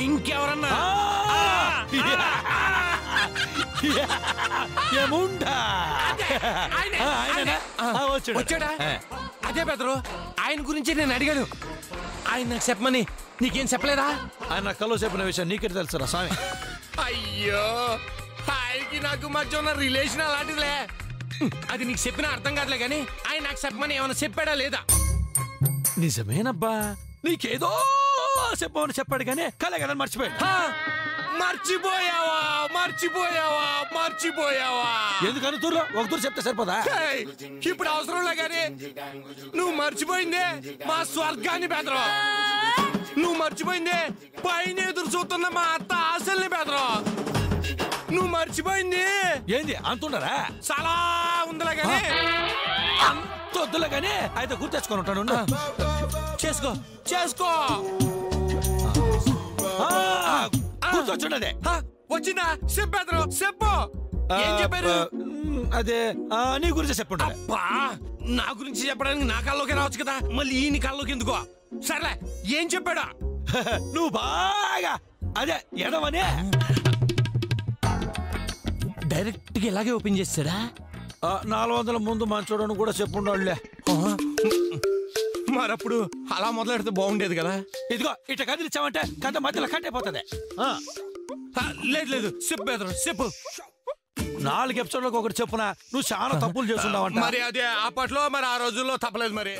ఇంకెవరన్నా వచ్చాడా? అదే బెదరు, ఆయన గురించి నేను అడిగాను. ఆయన నాకు చెప్పమని నీకేం చెప్పలేదా? ఆయన కల్లో చెప్పిన విషయం నీకే తెలుసురా స్వామి. అయ్యో, ఆయనకి నాకు మధ్య ఉన్న రిలేషన్ అలాంటిదిలే. అది నీకు చెప్పినా అర్థం కాదులే గాని ఆయన నాకు చెప్పమని ఏమైనా చెప్పాడా లేదా? నిజమేనబ్బా, నీకేదో చెప్పమని చెప్పాడు కానీ కలే కదా మర్చిపోయాడు. మర్చిపోయావా మర్చిపోయావా మర్చిపోయావా? ఎందుకని తూర్లో ఒక తూరు చెప్తే సరిపోదా? ఇప్పుడు అవసరంలే గాని నువ్వు మర్చిపోయిందే మా స్వర్గాన్ని బెదరు. నువ్వు మర్చిపోయిందే పైన ఎదురు చూస్తున్న మా అత్త ఆశల్ని బెదరు. నువ్వు మర్చిపోయింది ఏంది అంతుండరా? చాలా ఉందిలే గాని అంత వద్దులే గాని అయితే గుర్తు తెచ్చుకొని ఉంటాను. చేసుకో చేసుకో. గుర్తొచ్చుండదే. వచ్చిందా? చెప్పేద్దరు చెప్పు. ఏం చెప్పారు? అదే నీ గురించి చెప్పండి. అబ్బా, నా గురించి చెప్పడానికి నా కల్లోకి రావచ్చు కదా, మళ్ళీ ఈయన కల్లోకి ఎందుకో? సర్లే, ఏం చెప్పాడా? నువ్వు బాగా అదే ఎడవనే డైరెక్ట్ గా ఇలాగే ఓపెన్ చేస్తాడా? 400 ముందు మంచోడని కూడా చెప్పుండాడులే. మరప్పుడు అలా మొదలెడితే బాగుండేది కదా. ఇదిగో ఇట్లా కదిలిచ్చావంటే కథ మధ్యలో కట్ అయిపోతుంది. లేదు లేదు, చెప్పు బెదరు చెప్పు. 4 ఎపిసోడ్లకు ఒకటి చెప్పున నువ్వు చాలా తప్పులు చేస్తున్నావంట. మరి అదే అప్పట్లో మరి ఆ రోజుల్లో తప్పలేదు మరి.